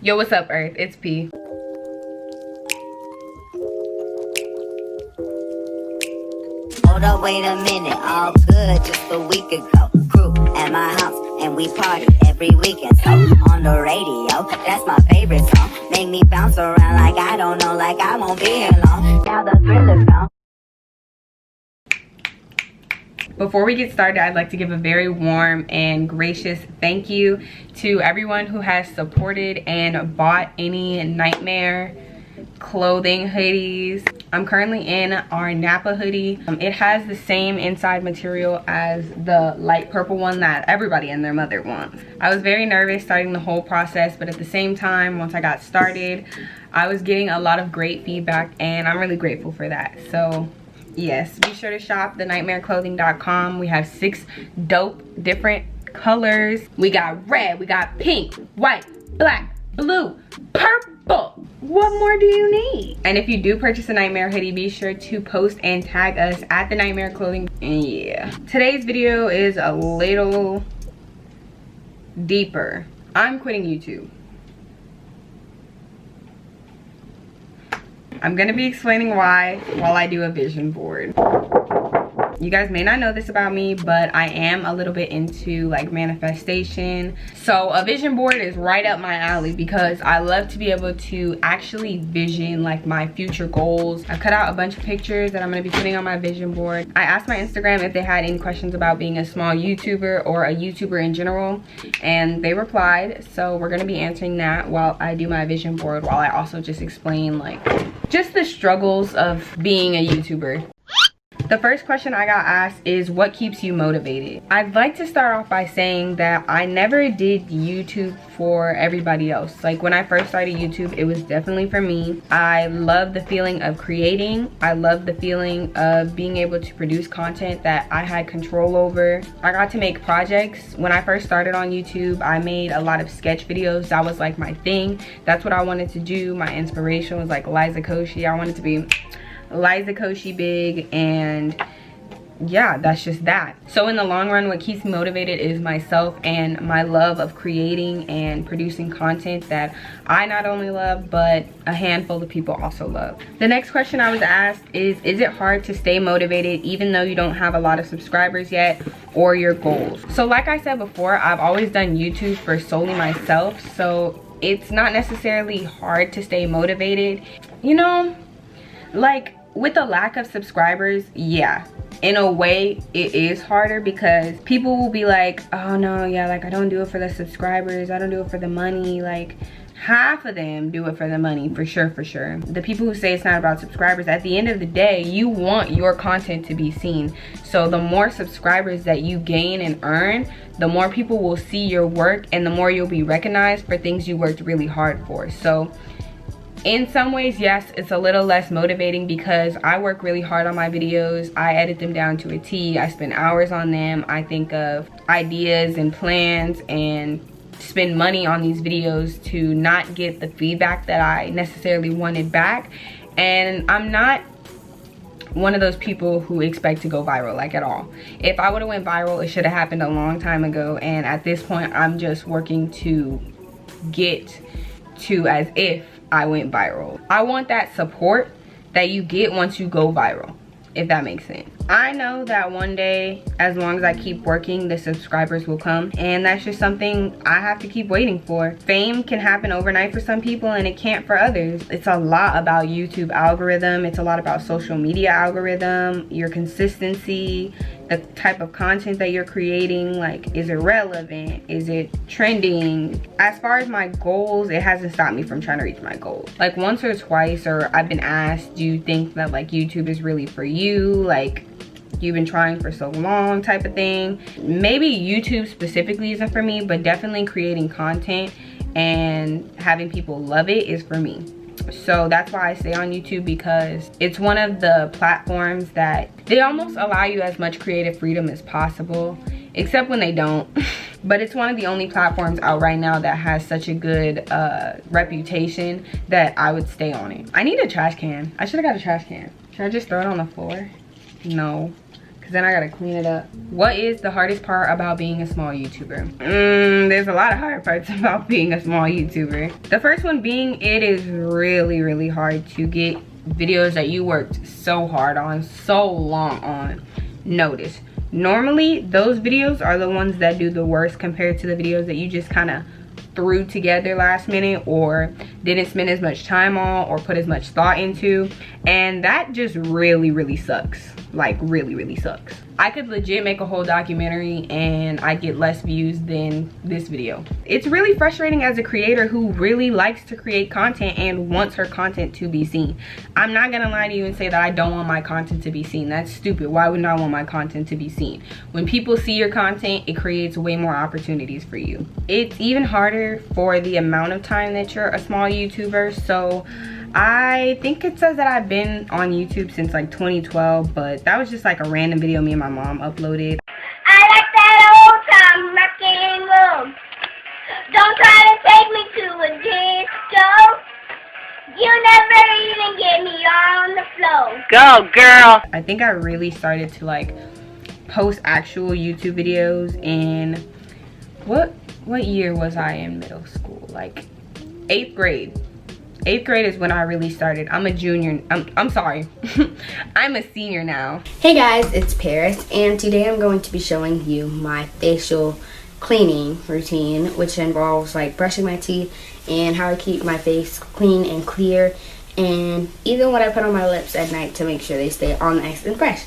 Yo, what's up, Earth? It's P. Hold up, wait a minute, all good just a week ago. Crew at my house, and we party every weekend. So on the radio, that's my favorite song. Make me bounce around like I don't know, like I won't be here long. Now the thrill is gone. Before we get started, I'd like to give a very warm and gracious thank you to everyone who has supported and bought any Nightmare clothing hoodies. I'm currently in our Napa hoodie. It has the same inside material as the light purple one that everybody and their mother wants. I was very nervous starting the whole process, but at the same time, once I got started, I was getting a lot of great feedback, and I'm really grateful for that. So yes, be sure to shop thenightmareclothing.com. We have 6 dope different colors. We got red, we got pink, white, black, blue, purple. What more do you need? And if you do purchase a Nightmare hoodie, be sure to post and tag us at the Nightmare Clothing. And yeah, today's video is a little deeper. I'm quitting YouTube. I'm gonna be explaining why while I do a vision board. You guys may not know this about me, but I am a little bit into like manifestation. So a vision board is right up my alley because I love to be able to actually vision like my future goals. I cut out a bunch of pictures that I'm gonna be putting on my vision board. I asked my Instagram if they had any questions about being a small YouTuber or a YouTuber in general, and they replied. So we're gonna be answering that while I do my vision board, while I also just explain like just the struggles of being a YouTuber. The first question I got asked is, what keeps you motivated? I'd like to start off by saying that I never did YouTube for everybody else. Like when I first started YouTube, it was definitely for me. I love the feeling of creating. I love the feeling of being able to produce content that I had control over. I got to make projects. When I first started on YouTube, I made a lot of sketch videos. That was like my thing. That's what I wanted to do. My inspiration was like Liza Koshy. I wanted to be Liza Koshy big, and yeah, that's just that. So in the long run, what keeps me motivated is myself and my love of creating and producing content that I not only love, but a handful of people also love. The next question I was asked is it hard to stay motivated even though you don't have a lot of subscribers yet or your goals? So like I said before, I've always done YouTube for solely myself, so it's not necessarily hard to stay motivated. You know, like with the lack of subscribers, yeah, in a way it is harder because people will be like, oh no, yeah, like I don't do it for the subscribers, I don't do it for the money. Like half of them do it for the money, for sure. The people who say it's not about subscribers, at the end of the day, you want your content to be seen. So the more subscribers that you gain and earn, the more people will see your work and the more you'll be recognized for things you worked really hard for. So in some ways, yes, it's a little less motivating because I work really hard on my videos. I edit them down to a T. I spend hours on them. I think of ideas and plans and spend money on these videos to not get the feedback that I necessarily wanted back. And I'm not one of those people who expect to go viral, like at all. If I would have went viral, it should have happened a long time ago. And at this point, I'm just working to get to as if I went viral. I want that support that you get once you go viral, if that makes sense. I know that one day, as long as I keep working, the subscribers will come, and that's just something I have to keep waiting for. Fame can happen overnight for some people and it can't for others. It's a lot about YouTube algorithm. It's a lot about social media algorithm, your consistency, the type of content that you're creating. Like, is it relevant? Is it trending? As far as my goals, it hasn't stopped me from trying to reach my goals. Like once or twice, or I've been asked, do you think that like YouTube is really for you? Like, you've been trying for so long, type of thing. Maybe YouTube specifically isn't for me, but definitely creating content and having people love it is for me. So that's why I stay on YouTube, because it's one of the platforms that they almost allow you as much creative freedom as possible, except when they don't. But it's one of the only platforms out right now that has such a good reputation that I would stay on it. I need a trash can. I should have got a trash can. Should I just throw it on the floor? No, because then I gotta clean it up. What is the hardest part about being a small YouTuber? There's a lot of hard parts about being a small YouTuber. The first one being, it is really, really hard to get videos that you worked so hard on, so long on, noticed. Normally, those videos are the ones that do the worst compared to the videos that you just kind of threw together last minute or didn't spend as much time on or put as much thought into, and that just really, really sucks. Like, really, really sucks. I could legit make a whole documentary and I get less views than this video. It's really frustrating as a creator who really likes to create content and wants her content to be seen. I'm not gonna lie to you and say that I don't want my content to be seen. That's stupid. Why would I want my content to be seen? When people see your content, it creates way more opportunities for you. It's even harder for the amount of time that you're a small YouTuber. So I think it says that I've been on YouTube since like 2012, but that was just like a random video me and my mom uploaded. I like that old time rock and roll. Don't try to take me to a disco. You never even get me on the floor. Go, girl. I think I really started to like post actual YouTube videos in, what year was I in middle school? Like 8th grade. 8th grade is when I really started. I'm a junior. I'm sorry. I'm a senior now. Hey guys, it's Perris, and today I'm going to be showing you my facial cleaning routine, which involves like brushing my teeth and how I keep my face clean and clear, and even what I put on my lips at night to make sure they stay all nice and fresh.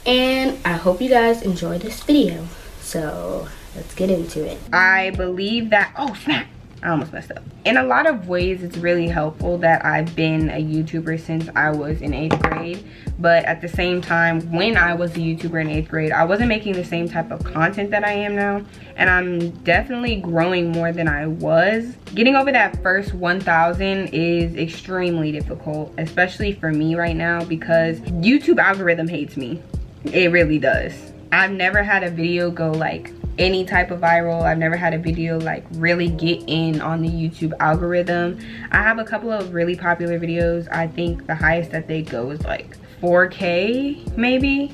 And I hope you guys enjoy this video. So let's get into it. I believe that, oh snap, I almost messed up. In a lot of ways, it's really helpful that I've been a YouTuber since I was in 8th grade. But at the same time, when I was a YouTuber in 8th grade, I wasn't making the same type of content that I am now. And I'm definitely growing more than I was. Getting over that first 1,000 is extremely difficult, especially for me right now, because YouTube algorithm hates me. It really does. I've never had a video go like any type of viral. I've never had a video like really get in on the YouTube algorithm. I have a couple of really popular videos. I think the highest that they go is like 4K maybe.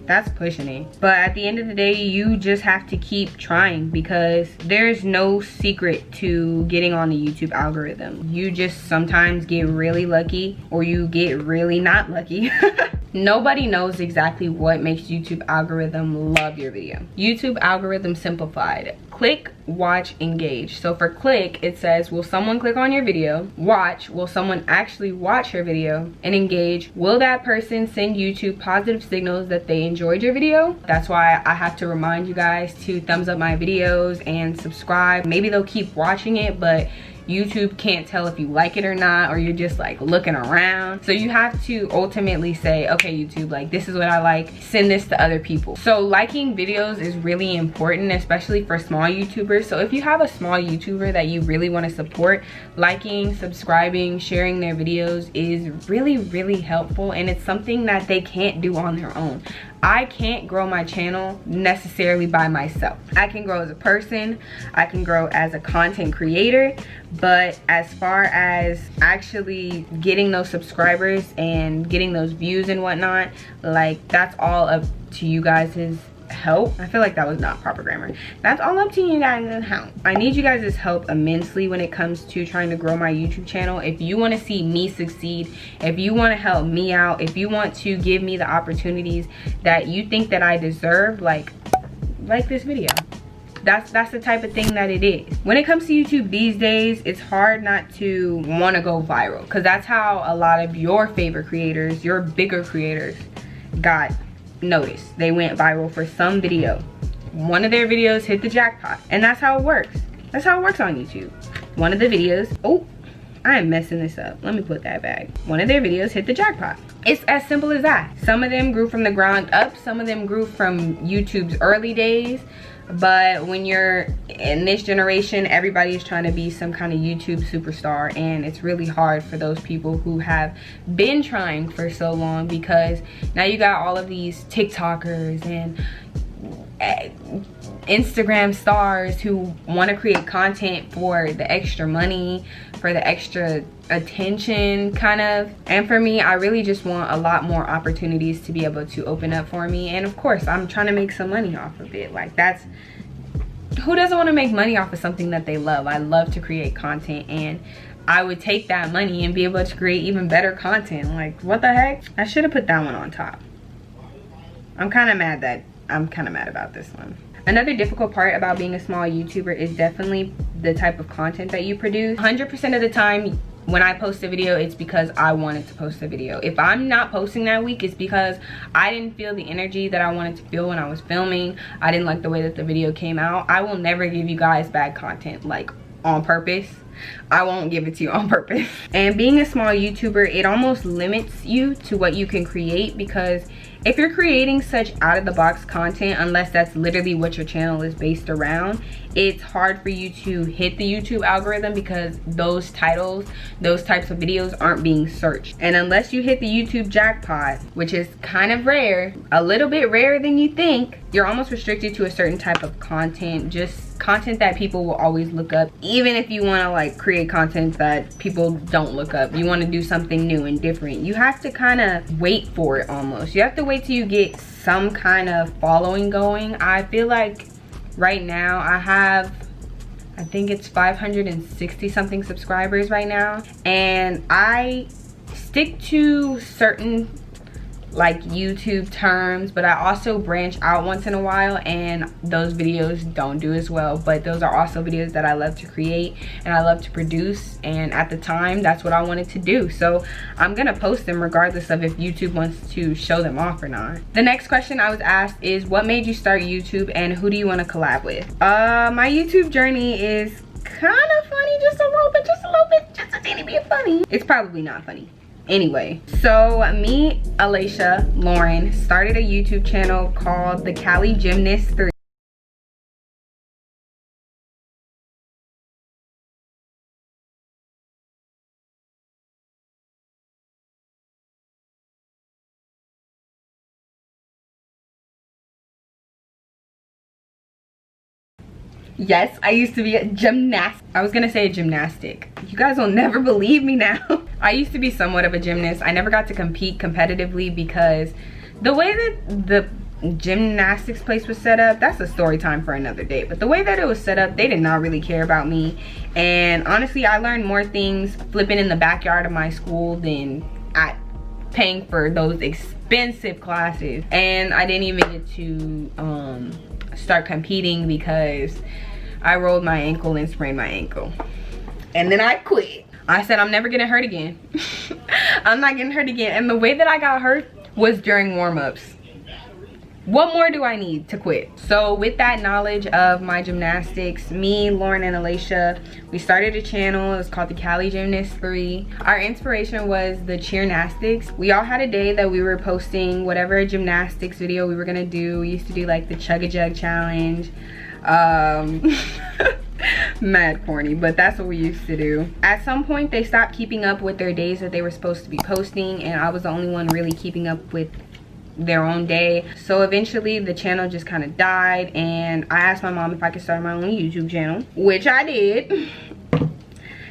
That's pushing it. But at the end of the day, you just have to keep trying, because there's no secret to getting on the YouTube algorithm. You just sometimes get really lucky, or you get really not lucky. Nobody knows exactly what makes YouTube algorithm love your video. YouTube algorithm simplified: click, watch, engage. So for click, it says, will someone click on your video? Watch, will someone actually watch your video? And engage, will that person send YouTube positive signals that they enjoyed your video? That's why I have to remind you guys to thumbs up my videos and subscribe. Maybe they'll keep watching it, but YouTube can't tell if you like it or not, or you're just like looking around. So you have to ultimately say, okay, YouTube, like this is what I like, send this to other people. So liking videos is really important, especially for small YouTubers. So if you have a small YouTuber that you really want to support, liking, subscribing, sharing their videos is really, really helpful, and it's something that they can't do on their own. I can't grow my channel necessarily by myself. I can grow as a person, I can grow as a content creator, but as far as actually getting those subscribers and getting those views and whatnot, like that's all up to you guys' help. I feel like that was not proper grammar. That's all up to you guys' help. I need you guys' help immensely when it comes to trying to grow my YouTube channel. If you want to see me succeed, if you want to help me out, if you want to give me the opportunities that you think that I deserve, like this video. That's the type of thing that it is. When it comes to YouTube these days, it's hard not to want to go viral, because that's how a lot of your favorite creators, your bigger creators, got noticed. They went viral for some video. One of their videos hit the jackpot, and that's how it works. That's how it works on YouTube. One of the videos, oh, I am messing this up. Let me put that back. One of their videos hit the jackpot. It's as simple as that. Some of them grew from the ground up. Some of them grew from YouTube's early days. But when you're in this generation, everybody is trying to be some kind of YouTube superstar, and it's really hard for those people who have been trying for so long, because now you got all of these TikTokers and Instagram stars who want to create content for the extra money, for the extra attention kind of. And for me, I really just want a lot more opportunities to be able to open up for me. And of course, I'm trying to make some money off of it. Like, that's, who doesn't want to make money off of something that they love? I love to create content, and I would take that money and be able to create even better content. Like, what the heck? I should have put that one on top. I'm kind of mad about this one. Another difficult part about being a small YouTuber is definitely the type of content that you produce. 100% of the time when I post a video, it's because I wanted to post a video. If I'm not posting that week, it's because I didn't feel the energy that I wanted to feel when I was filming. I didn't like the way that the video came out. I will never give you guys bad content, like, on purpose. I won't give it to you on purpose. And being a small YouTuber, it almost limits you to what you can create, because if you're creating such out-of-the-box content, unless that's literally what your channel is based around, it's hard for you to hit the YouTube algorithm, because those titles, those types of videos aren't being searched. And unless you hit the YouTube jackpot, which is kind of rare, a little bit rarer than you think, you're almost restricted to a certain type of content, just content that people will always look up. Even if you want to like create content that people don't look up, you want to do something new and different, you have to kind of wait for it almost. You have to wait till you get some kind of following going. I feel like right now I think it's 560 something subscribers right now, and I stick to certain like YouTube terms, but I also branch out once in a while, and those videos don't do as well. But those are also videos that I love to create and I love to produce, and at the time that's what I wanted to do, so I'm gonna post them regardless of if YouTube wants to show them off or not. The next question I was asked is, what made you start YouTube and who do you want to collab with? My YouTube journey is kind of funny, just a little bit, just a teeny bit funny. It's probably not funny. Anyway, so me, Alicia, Lauren started a YouTube channel called The Cali Gymnast 3. Yes, I used to be a gymnast. I was gonna say a gymnastic. You guys will never believe me now. I used to be somewhat of a gymnast. I never got to compete competitively because the way that the gymnastics place was set up, that's a story time for another day. But the way that it was set up, they did not really care about me. And honestly, I learned more things flipping in the backyard of my school than at paying for those expensive classes. And I didn't even get to start competing because I rolled my ankle and sprained my ankle, and then I quit. I said I'm never getting hurt again. I'm not getting hurt again. And the way that I got hurt was during warm-ups. What more do I need to quit? So with that knowledge of my gymnastics, me, Lauren, and Alicia, we started a channel. It's called The Cali Gymnast 3. Our inspiration was the cheernastics. We all had a day that we were posting whatever gymnastics video we were gonna do. We used to do like the chug-a-jug challenge. Mad corny, but that's what we used to do. At some point, they stopped keeping up with their days that they were supposed to be posting, and I was the only one really keeping up with their own day. So eventually the channel just kind of died, and I asked my mom if I could start my own YouTube channel, which I did.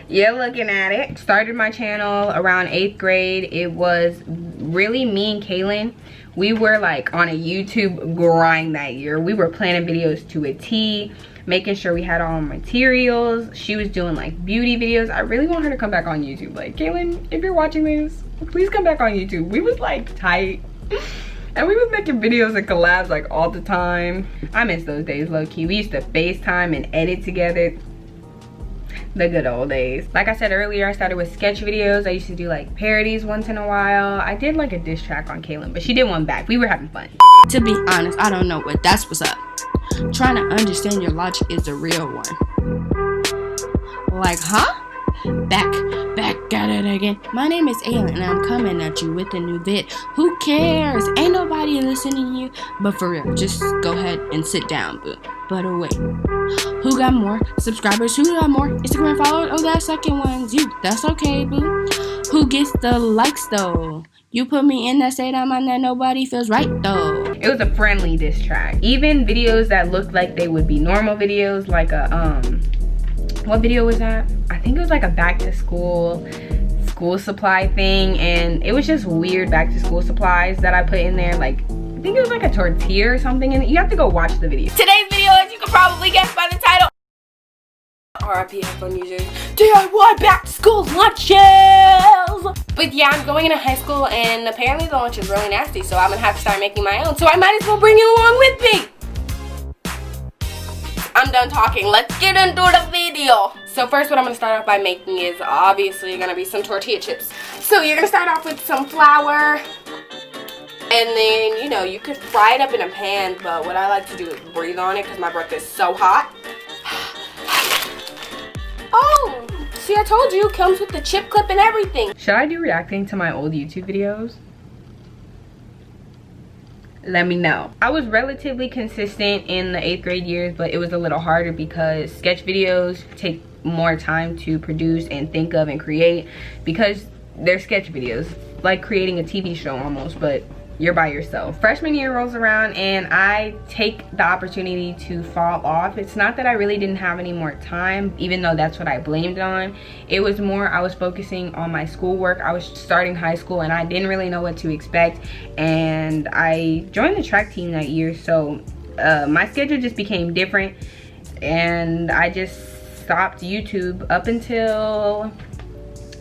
You're looking at it. Started my channel around 8th grade. It was really me and Kaylin. We were like on a YouTube grind that year. We were planning videos to a T, making sure we had all our materials. She was doing like beauty videos. I really want her to come back on YouTube. Like, Kaylin, if you're watching this, please come back on YouTube. We was like tight. And we was making videos and collabs like all the time. I miss those days, low-key. We used to FaceTime and edit together. The good old days. Like I said earlier, I started with sketch videos. I used to do like parodies once in a while. I did like a diss track on Kaylin, but she did one back. We were having fun. To be honest, I don't know what that's what's up. Trying to understand your logic is the real one. Like, huh? Back at it again. My name is Aylin, and I'm coming at you with a new vid. Who cares? Ain't nobody listening to you. But for real, just go ahead and sit down, boo. But wait, who got more subscribers? Who got more Instagram followers? Oh, that second one's you. That's okay, boo. Who gets the likes though? You put me in that state I'm on that nobody feels right though. It It was a friendly diss track. Even videos that looked like they would be normal videos, like a what video was that? I think it was like a back to school supply thing, and it was just weird back to school supplies that I put in there. Like, I think it was like a tortilla or something, and you have to go watch the video. Today's video, as you can probably guess by the title, RIP iPhone users, DIY back to school lunches. But yeah, I'm going into high school, and apparently the lunch is really nasty, so I'm gonna have to start making my own. So I might as well bring you along with me. I'm done talking. Let's get into the video. So first, what I'm gonna start off by making is obviously gonna be some tortilla chips. So you're gonna start off with some flour, and then, you know, you could fry it up in a pan, but what I like to do is breathe on it because my breath is so hot. Oh, see, I told you, it comes with the chip clip and everything. Should I do reacting to my old YouTube videos? Let me know. I was relatively consistent in the 8th grade years, but it was a little harder because sketch videos take more time to produce and think of and create because they're sketch videos, like creating a TV show almost, but you're by yourself. Freshman year rolls around and I take the opportunity to fall off. It's not that I really didn't have any more time, even though that's what I blamed on. It was more I was focusing on my schoolwork. I was starting high school and I didn't really know what to expect, and I joined the track team that year, so my schedule just became different, and I just stopped YouTube up until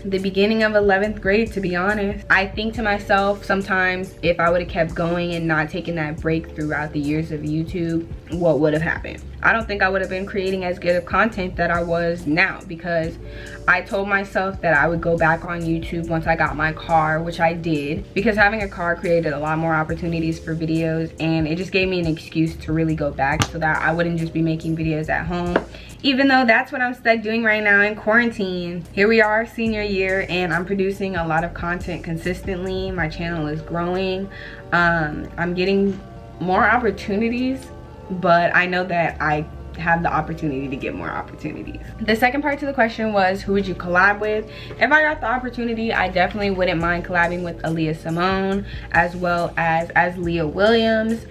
the beginning of 11th grade, to be honest. I think to myself sometimes, if I would have kept going and not taken that break throughout the years of YouTube, what would have happened? I don't think I would have been creating as good of content that I was now, because I told myself that I would go back on YouTube once I got my car, which I did, because having a car created a lot more opportunities for videos, and it just gave me an excuse to really go back so that I wouldn't just be making videos at home, even though that's what I'm stuck doing right now in quarantine. Here we are, senior year, and I'm producing a lot of content consistently. My channel is growing. I'm getting more opportunities, but I know that I have the opportunity to get more opportunities. The second part to the question was, who would you collab with? If I got the opportunity, I definitely wouldn't mind collabing with Aaliyah Simone, as well as Leah Williams.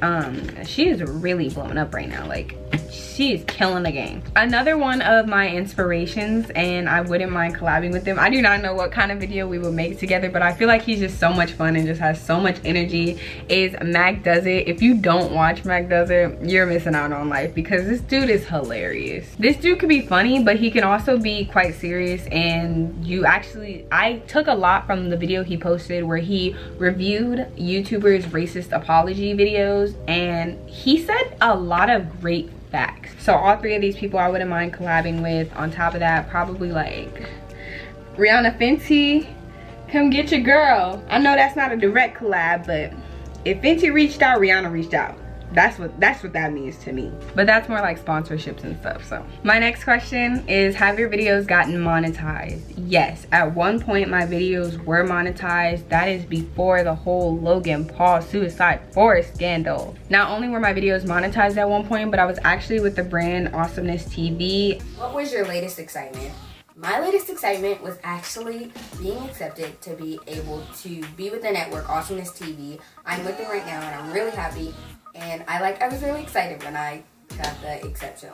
She is really blowing up right now. Like, she is killing the game. Another one of my inspirations, and I wouldn't mind collabing with him. I do not know what kind of video we would make together, but I feel like he's just so much fun and just has so much energy, is Mac Does It. If you don't watch Mac Does It, you're missing out on life, because this dude is hilarious. This dude could be funny, but he can also be quite serious, and I took a lot from the video he posted where he reviewed YouTubers' racist apology videos, and he said a lot of great facts. So all three of these people I wouldn't mind collabing with. On top of that, probably like Rihanna Fenty, come get your girl. I know that's not a direct collab, but if Fenty reached out, Rihanna reached out. That's what that means to me. But that's more like sponsorships and stuff. So my next question is, have your videos gotten monetized? Yes, at one point my videos were monetized. That is before the whole Logan Paul suicide forest scandal. Not only were my videos monetized at one point, but I was actually with the brand Awesomeness TV. What was your latest excitement? My latest excitement was actually being accepted to be able to be with the network Awesomeness TV. I'm with them right now and I'm really happy. And I was really excited when I got the exception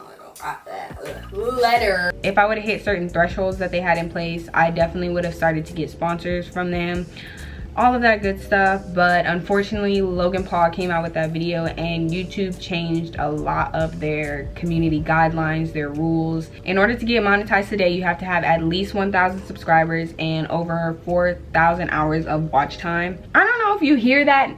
letter. If I would have hit certain thresholds that they had in place, I definitely would have started to get sponsors from them. All of that good stuff. But unfortunately, Logan Paul came out with that video and YouTube changed a lot of their community guidelines, their rules. In order to get monetized today, you have to have at least 1,000 subscribers and over 4,000 hours of watch time. I don't know if you hear that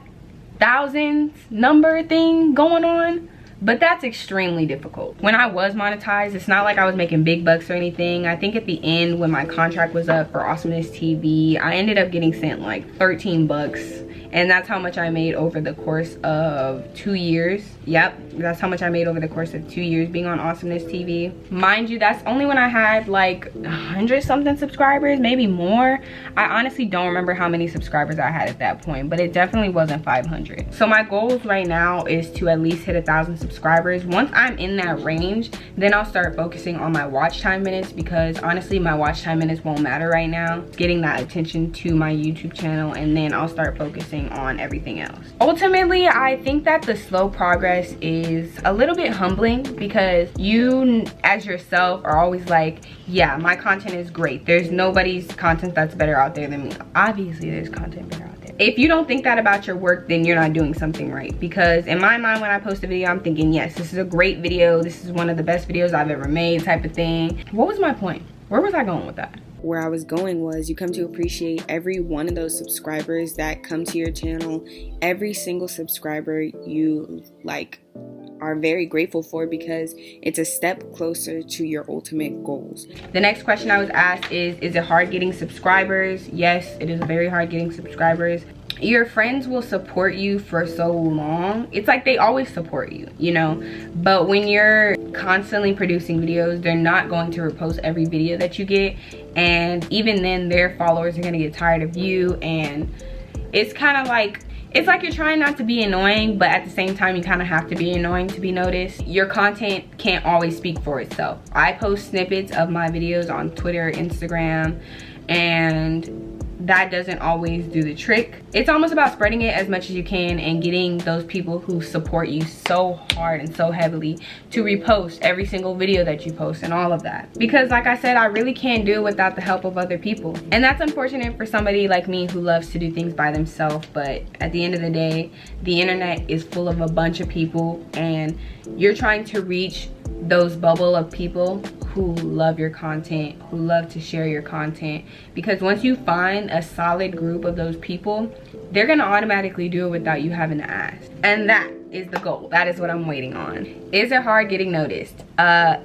thousands number thing going on, but that's extremely difficult. When I was monetized, it's not like I was making big bucks or anything. I think at the end, when my contract was up for Awesomeness TV, I ended up getting sent like 13 bucks, and that's how much I made over the course of 2 years. Yep, that's how much I made over the course of 2 years being on Awesomeness TV. Mind you, that's only when I had like 100 something subscribers, maybe more. I honestly don't remember how many subscribers I had at that point, but it definitely wasn't 500. So my goals right now is to at least hit 1,000 subscribers. Once I'm in that range, then I'll start focusing on my watch time minutes, because honestly my watch time minutes won't matter right now. Getting that attention to my YouTube channel, and then I'll start focusing focusing on everything else. Ultimately, I think that the slow progress is a little bit humbling, because you as yourself are always like, yeah, my content is great. There's nobody's content that's better out there than me. Obviously, there's content better out there. If you don't think that about your work, then you're not doing something right. Because in my mind, when I post a video, I'm thinking, yes, this is a great video. This is one of the best videos I've ever made, type of thing. What was my point? Where was I going with that? Where I was going was, you come to appreciate every one of those subscribers that come to your channel. Every single subscriber you like are very grateful for, because it's a step closer to your ultimate goals. The next question I was asked is it hard getting subscribers? Yes, it is very hard getting subscribers. Your friends will support you for so long. It's like they always support you, you know? But when you're constantly producing videos, they're not going to repost every video that you get. And even then, their followers are gonna get tired of you. And it's kind of like, it's like you're trying not to be annoying, but at the same time, you kind of have to be annoying to be noticed. Your content can't always speak for itself. I post snippets of my videos on Twitter, Instagram, and that doesn't always do the trick. It's almost about spreading it as much as you can and getting those people who support you so hard and so heavily to repost every single video that you post and all of that. Because like I said, I really can't do it without the help of other people. And that's unfortunate for somebody like me who loves to do things by themselves. But at the end of the day, the internet is full of a bunch of people, and you're trying to reach those bubble of people who love your content, who love to share your content. Because once you find a solid group of those people, they're gonna automatically do it without you having to ask. And that is the goal. That is what I'm waiting on. Is it hard getting noticed? Duh.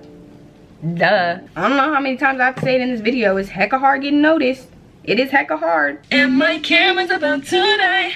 I don't know how many times I have to say it in this video. It's hecka hard getting noticed. It is hecka hard. And my camera's about to die.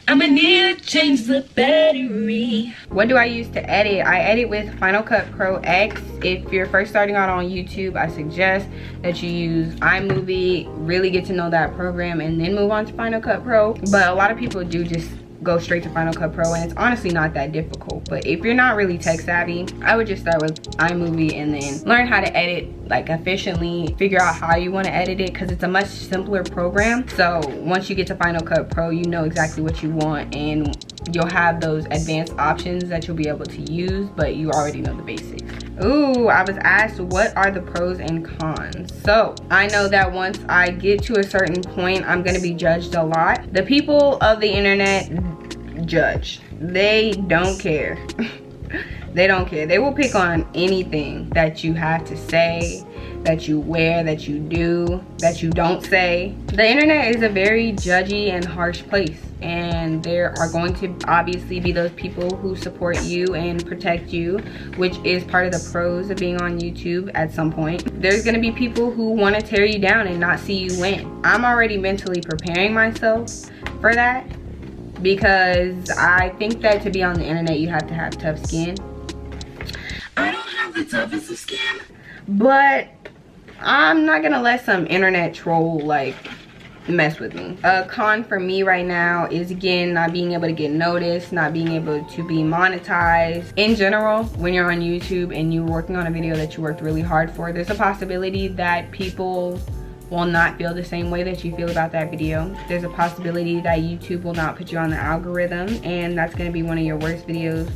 I'ma need to change the battery. What do I use to edit? I edit with Final Cut Pro X. If you're first starting out on YouTube, I suggest that you use iMovie, really get to know that program, and then move on to Final Cut Pro. But a lot of people do just go straight to Final Cut Pro, and it's honestly not that difficult. But if you're not really tech savvy, I would just start with iMovie and then learn how to edit like efficiently, figure out how you want to edit it, because it's a much simpler program. So once you get to Final Cut Pro, you know exactly what you want, and you'll have those advanced options that you'll be able to use, but you already know the basics. Ooh, I was asked what are the pros and cons. So I know that once I get to a certain point, I'm going to be judged a lot. The people of the internet judge. They don't care. They don't care. They will pick on anything that you have to say, that you wear, that you do, that you don't say. The internet is a very judgy and harsh place, and there are going to obviously be those people who support you and protect you, which is part of the pros of being on YouTube at some point. There's going to be people who want to tear you down and not see you win. I'm already mentally preparing myself for that, because I think that to be on the internet, you have to have tough skin. I don't have the toughest of skin. But I'm not gonna let some internet troll like mess with me. A con for me right now is, again, not being able to get noticed, not being able to be monetized. In general, when you're on YouTube and you're working on a video that you worked really hard for, there's a possibility that people will not feel the same way that you feel about that video. There's a possibility that YouTube will not put you on the algorithm, and that's gonna be one of your worst videos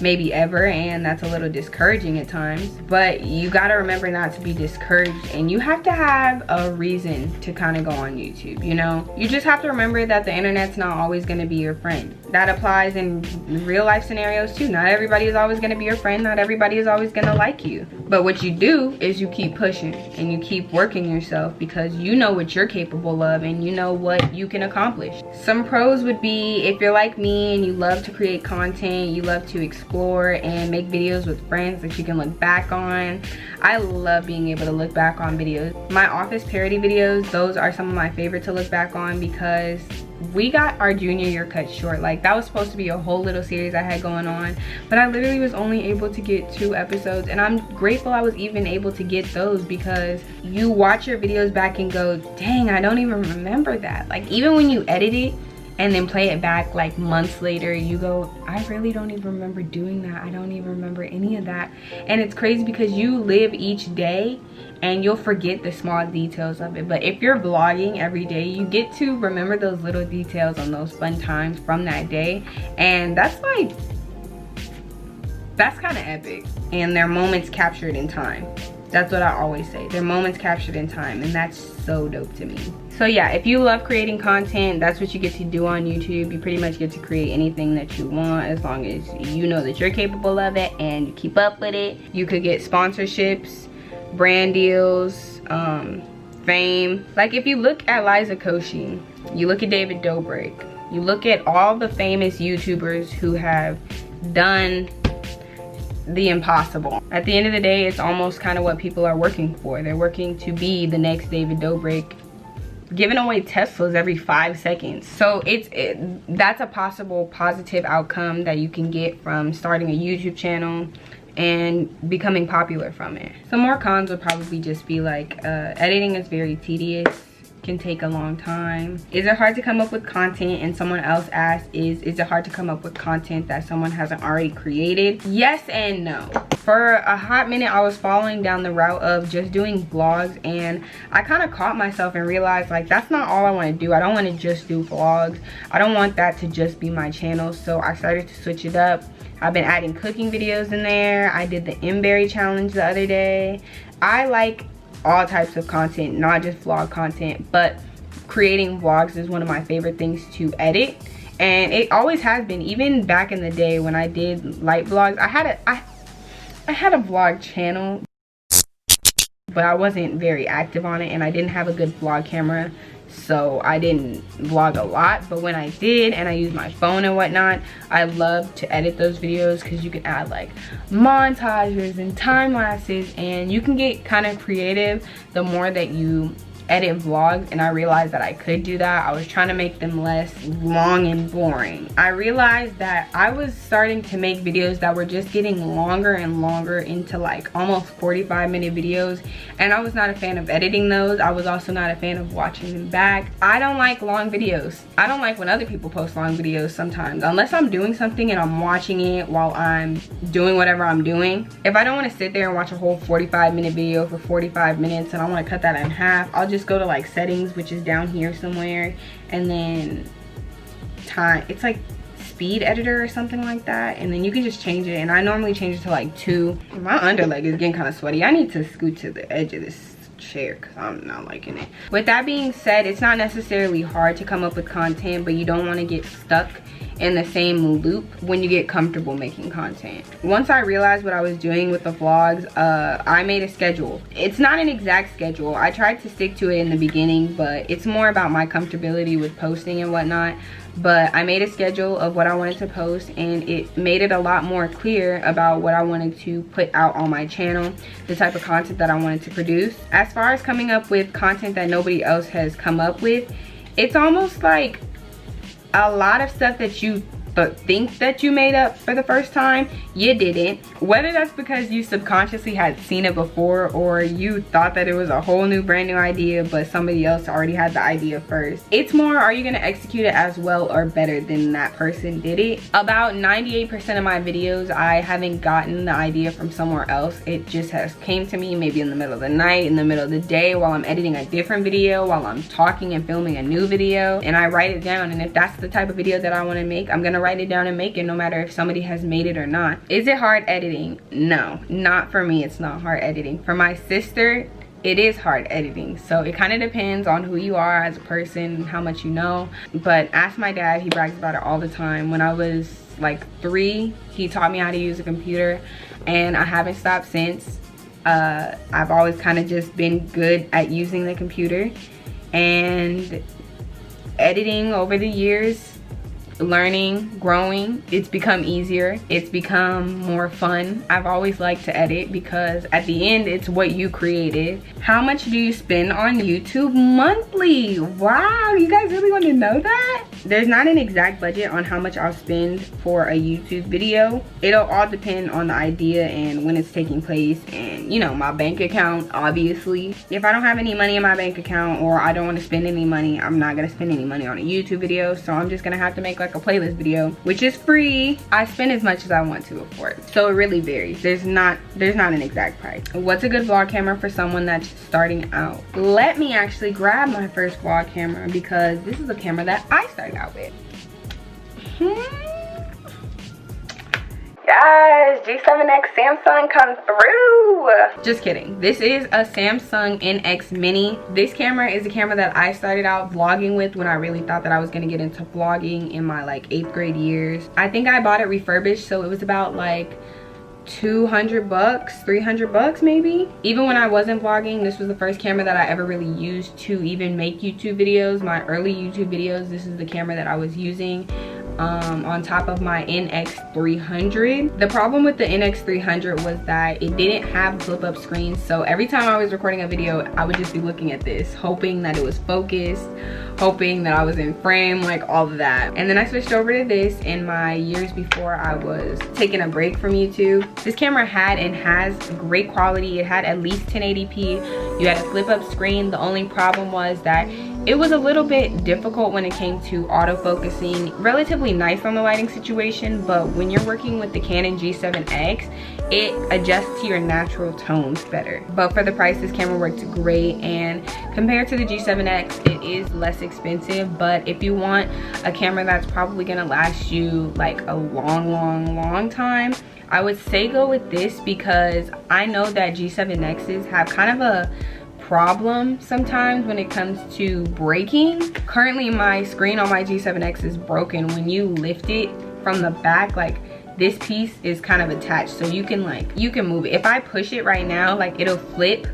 maybe ever, and that's a little discouraging at times. But you got to remember not to be discouraged, and you have to have a reason to kind of go on YouTube, you know? You just have to remember that the internet's not always going to be your friend. That applies in real life scenarios too. Not everybody is always going to be your friend. Not everybody is always going to like you. But what you do is you keep pushing and you keep working yourself, because you know what you're capable of and you know what you can accomplish. Some pros would be, if you're like me and you love to create content, you love to explore and make videos with friends that you can look back on. I love being able to look back on videos. My office parody videos, those are some of my favorite to look back on, because we got our junior year cut short. Like, that was supposed to be a whole little series I had going on, but I literally was only able to get 2 episodes, and I'm grateful I was even able to get those, because you watch your videos back and go, dang, I don't even remember that. Like, even when you edit it, and then play it back like months later, you go, I really don't even remember doing that. I don't even remember any of that. And it's crazy because you live each day and you'll forget the small details of it. But if you're vlogging every day, you get to remember those little details on those fun times from that day. And that's like, that's kind of epic. And they're moments captured in time. That's what I always say. They're moments captured in time, and that's so dope to me. So yeah, if you love creating content, that's what you get to do on YouTube. You pretty much get to create anything that you want as long as you know that you're capable of it and you keep up with it. You could get sponsorships, brand deals, fame. Like if you look at Liza Koshy, you look at David Dobrik, you look at all the famous YouTubers who have done the impossible. At the end of the day, it's almost kind of what people are working for. They're working to be the next David Dobrik, giving away Teslas every 5 seconds. So that's a possible positive outcome that you can get from starting a YouTube channel and becoming popular from it. Some more cons would probably just be like editing is very tedious, can take a long time. Is it hard to come up with content? And someone else asked, is it hard to come up with content that someone hasn't already created? Yes and no. For a hot minute, I was following down the route of just doing vlogs, and I kind of caught myself and realized like that's not all I want to do. I don't want to just do vlogs. I don't want that to just be my channel. So I started to switch it up. I've been adding cooking videos in there. I did the M-Berry challenge the other day. I like all types of content, not just vlog content, but creating vlogs is one of my favorite things to edit, and it always has been. Even back in the day when I did light vlogs, I had a vlog channel, but I wasn't very active on it, and I didn't have a good vlog camera, so I didn't vlog a lot. But when I did, and I used my phone and whatnot, I love to edit those videos because you can add like montages and time lapses, and you can get kind of creative the more that you edit vlogs. And I realized that I could do that. I was trying to make them less long and boring. I realized that I was starting to make videos that were just getting longer and longer into like almost 45-minute videos, and I was not a fan of editing those. I was also not a fan of watching them back. I don't like long videos. I don't like when other people post long videos sometimes, unless I'm doing something and I'm watching it while I'm doing whatever I'm doing. If I don't want to sit there and watch a whole 45-minute video for 45 minutes and I want to cut that in half, I'll just go to like settings, which is down here somewhere, and then time, it's like speed editor or something like that, and then you can just change it. And I normally change it to like 2. My underleg is getting kind of sweaty. I need to scoot to the edge of this chair because I'm not liking it. With that being said, it's not necessarily hard to come up with content, but you don't want to get stuck in the same loop when you get comfortable making content. Once I realized what I was doing with the vlogs, I made a schedule. It's not an exact schedule. I tried to stick to it in the beginning, but it's more about my comfortability with posting and whatnot. But I made a schedule of what I wanted to post, and it made it a lot more clear about what I wanted to put out on my channel, the type of content that I wanted to produce. As far as coming up with content that nobody else has come up with, it's almost like a lot of stuff that you think that you made up for the first time, you didn't. Whether that's because you subconsciously had seen it before, or you thought that it was a whole new brand new idea but somebody else already had the idea first. It's more, are you gonna execute it as well or better than that person did it? About 98% of my videos, I haven't gotten the idea from somewhere else. It just has came to me maybe in the middle of the night, in the middle of the day, while I'm editing a different video, while I'm talking and filming a new video, and I write it down. And if that's the type of video that I want to make, I'm gonna write it down and make it, no matter if somebody has made it or not. Is it hard editing? No, not for me. It's not hard editing. For my sister, it is hard editing. So it kind of depends on who you are as a person, how much you know. But ask my dad, he brags about it all the time. When I was like 3, he taught me how to use a computer, and I haven't stopped since. I've always kind of just been good at using the computer, and editing over the years, learning, growing, it's become easier. It's become more fun. I've always liked to edit because at the end, it's what you created. How much do you spend on YouTube monthly? Wow, you guys really want to know that? there's not an exact budget on how much I'll spend for a YouTube video. It'll all depend on the idea and when it's taking place, and you know, my bank account, obviously. If I don't have any money in my bank account, or I don't want to spend any money, I'm not gonna spend any money on a YouTube video. So I'm just gonna have to make like a playlist video, which is free. I spend as much as I want to afford, so it really varies. There's not an exact price. What's a good vlog camera for someone that's starting out? Let me actually grab my first vlog camera, because this is a camera that I started out with. Guys, G7X Samsung come through. Just kidding. This is a Samsung NX Mini. This camera is a camera that I started out vlogging with when I really thought that I was gonna get into vlogging in my like 8th grade years. I think I bought it refurbished, so it was about like 200 bucks, 300 bucks maybe. Even when I wasn't vlogging, this was the first camera that I ever really used to even make YouTube videos. My early YouTube videos, this is the camera that I was using on top of my NX300. The problem with the NX300 was that it didn't have a flip up screen, so every time I was recording a video, I would just be looking at this, hoping that it was focused, hoping that I was in frame, like all of that. And then I switched over to this in my years before I was taking a break from YouTube. This camera had and has great quality. It had at least 1080p. You had a flip up screen. The only problem was that it was a little bit difficult when it came to autofocusing. Relatively nice on the lighting situation, but when you're working with the Canon G7X, it adjusts to your natural tones better. But for the price, this camera worked great, and compared to the G7X, it is less expensive. But if you want a camera that's probably gonna last you like a long time, I would say go with this, because I know that G7Xs have kind of a problem sometimes when it comes to breaking. Currently my screen on my G7X is broken. When you lift it from the back, like this piece is kind of attached, so you can move it. If I push it right now, like it'll flip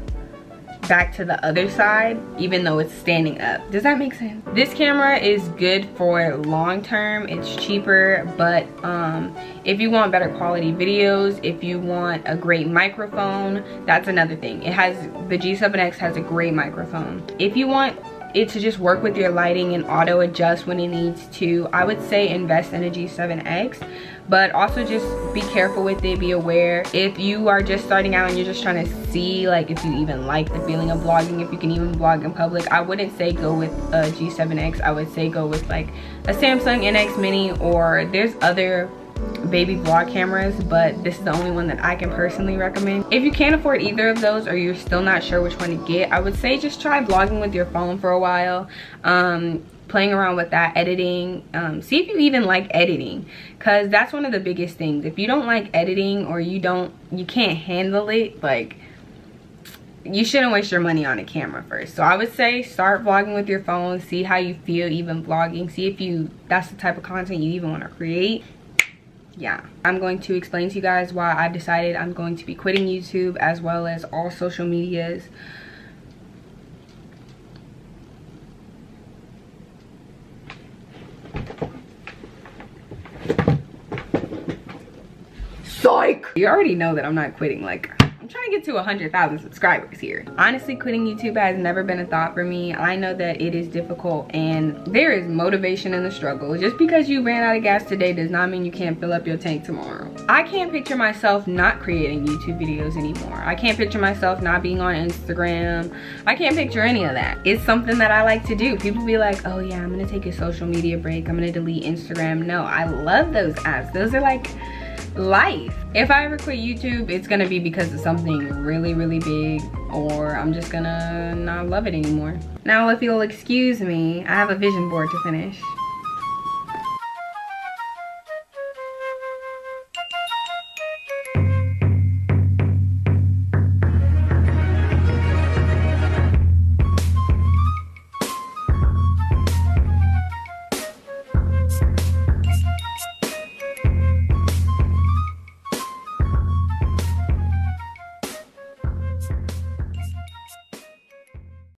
back to the other side even though it's standing up. Does that make sense? This camera is good for long term. It's cheaper, but if you want better quality videos, if you want a great microphone, that's another thing. The G7X has a great microphone. If you want it to just work with your lighting and auto adjust when it needs to, I would say invest in a G7X. But also just be careful with it, be aware. If you are just starting out and you're just trying to see like if you even like the feeling of vlogging, if you can even vlog in public, I wouldn't say go with a G7X. I would say go with like a Samsung NX Mini, or there's other baby vlog cameras, but this is the only one that I can personally recommend. If you can't afford either of those, or you're still not sure which one to get, I would say just try vlogging with your phone for a while. Playing around with that, editing, see if you even like editing, because that's one of the biggest things. If you don't like editing, or you can't handle it, like you shouldn't waste your money on a camera first. So I would say start vlogging with your phone, see how you feel even vlogging, see if that's the type of content you even want to create. Yeah, I'm going to explain to you guys why I've decided I'm going to be quitting YouTube as well as all social medias. Psych! You already know that I'm not quitting. Like, I'm trying to get to 100,000 subscribers here. Honestly, quitting YouTube has never been a thought for me. I know that it is difficult, and there is motivation in the struggle. Just because you ran out of gas today does not mean you can't fill up your tank tomorrow. I can't picture myself not creating YouTube videos anymore. I can't picture myself not being on Instagram. I can't picture any of that. It's something that I like to do. People be like, oh yeah, I'm gonna take a social media break, I'm gonna delete Instagram. No, I love those apps. Those are like life. If I ever quit YouTube, it's gonna be because of something really big, or I'm just gonna not love it anymore. Now, if you'll excuse me, I have a vision board to finish.